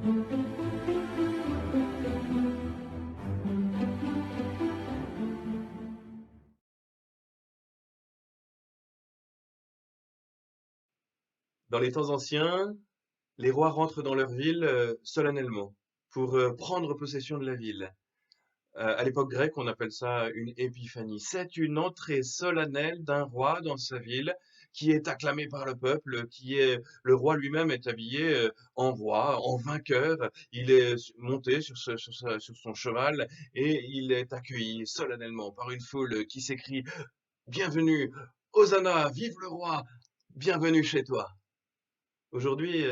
Dans les temps anciens, les rois rentrent dans leur ville solennellement pour prendre possession de la ville. À l'époque grecque, on appelle ça une épiphanie. C'est une entrée solennelle d'un roi dans sa ville qui est acclamé par le peuple, le roi lui-même est habillé en roi, en vainqueur. Il est monté sur son cheval et il est accueilli solennellement par une foule qui s'écrie Bienvenue, Hosanna, vive le roi, bienvenue chez toi. Aujourd'hui,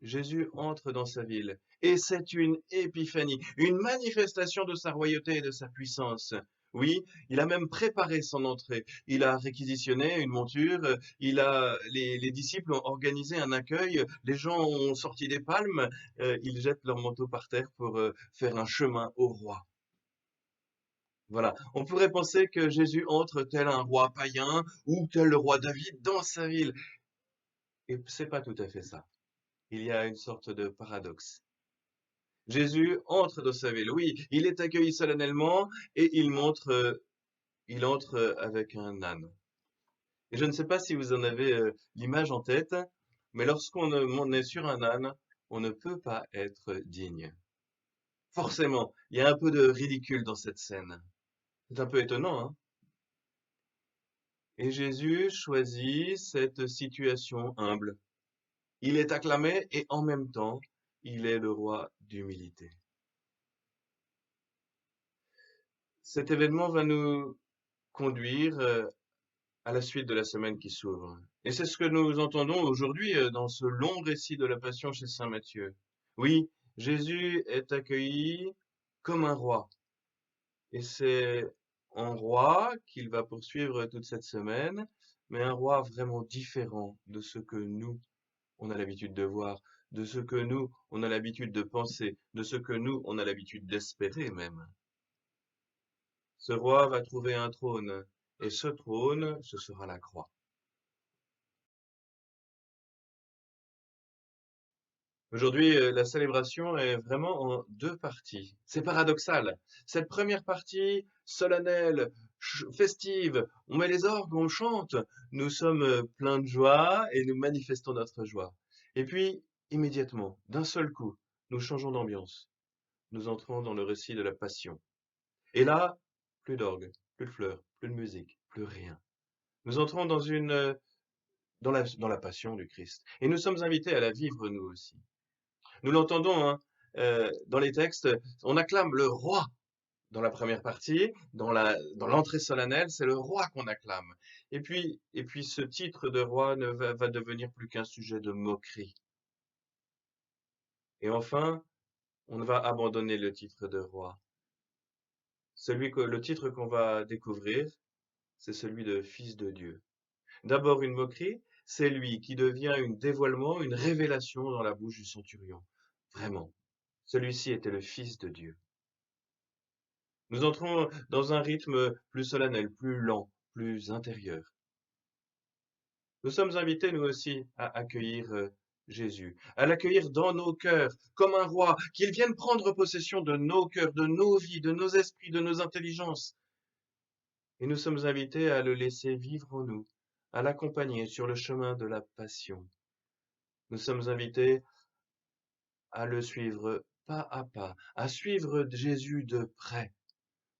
Jésus entre dans sa ville et c'est une épiphanie, une manifestation de sa royauté et de sa puissance. Oui, il a même préparé son entrée. Il a réquisitionné une monture, les disciples ont organisé un accueil, les gens ont sorti des palmes, ils jettent leurs manteaux par terre pour faire un chemin au roi. Voilà. On pourrait penser que Jésus entre tel un roi païen ou tel le roi David dans sa ville. Et c'est pas tout à fait ça. Il y a une sorte de paradoxe. Jésus entre dans sa ville. Oui, il est accueilli solennellement et il entre avec un âne. Et je ne sais pas si vous en avez l'image en tête, mais on est sur un âne, on ne peut pas être digne. Forcément, il y a un peu de ridicule dans cette scène. C'est un peu étonnant, hein? Et Jésus choisit cette situation humble. Il est acclamé et en même temps, il est le roi d'humilité. Cet événement va nous conduire à la suite de la semaine qui s'ouvre. Et c'est ce que nous entendons aujourd'hui dans ce long récit de la Passion chez Saint Matthieu. Oui, Jésus est accueilli comme un roi. Et c'est en roi qu'il va poursuivre toute cette semaine, mais un roi vraiment différent de ce que nous, on a l'habitude de voir, de ce que nous, on a l'habitude de penser, de ce que nous, on a l'habitude d'espérer même. Ce roi va trouver un trône, et ce trône, ce sera la croix. Aujourd'hui, la célébration est vraiment en deux parties. C'est paradoxal. Cette première partie, solennelle, festive, on met les orgues, on chante, nous sommes pleins de joie et nous manifestons notre joie. Et puis, immédiatement, d'un seul coup, nous changeons d'ambiance. Nous entrons dans le récit de la Passion. Et là, plus d'orgue, plus de fleurs, plus de musique, plus rien. Nous entrons dans la passion du Christ. Et nous sommes invités à la vivre nous aussi. Nous l'entendons hein, dans les textes, on acclame le roi dans la première partie, dans l'entrée solennelle, c'est le roi qu'on acclame. Et puis ce titre de roi va devenir plus qu'un sujet de moquerie. Et enfin, on va abandonner le titre de roi. Le titre qu'on va découvrir, c'est celui de fils de Dieu. D'abord une moquerie, c'est lui qui devient un dévoilement, une révélation dans la bouche du centurion. Vraiment, celui-ci était le fils de Dieu. Nous entrons dans un rythme plus solennel, plus lent, plus intérieur. Nous sommes invités, nous aussi, à accueillir Jésus, à l'accueillir dans nos cœurs, comme un roi, qu'il vienne prendre possession de nos cœurs, de nos vies, de nos esprits, de nos intelligences. Et nous sommes invités à le laisser vivre en nous, à l'accompagner sur le chemin de la passion. Nous sommes invités à le suivre pas à pas, à suivre Jésus de près,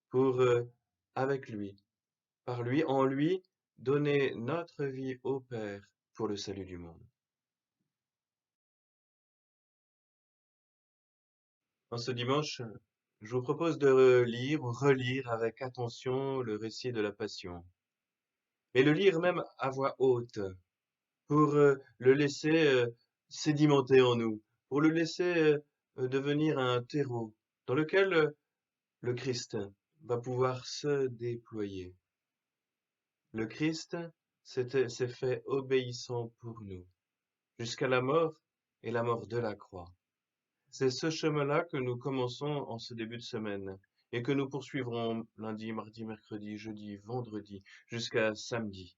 pour, avec lui, par lui, en lui, donner notre vie au Père pour le salut du monde. En ce dimanche, je vous propose de lire ou relire avec attention le récit de la Passion, et le lire même à voix haute, pour le laisser sédimenter en nous, pour le laisser devenir un terreau dans lequel le Christ va pouvoir se déployer. Le Christ s'est fait obéissant pour nous, jusqu'à la mort et la mort de la croix. C'est ce chemin-là que nous commençons en ce début de semaine et que nous poursuivrons lundi, mardi, mercredi, jeudi, vendredi, jusqu'à samedi.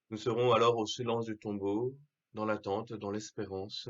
Nous serons alors au silence du tombeau, dans l'attente, dans l'espérance,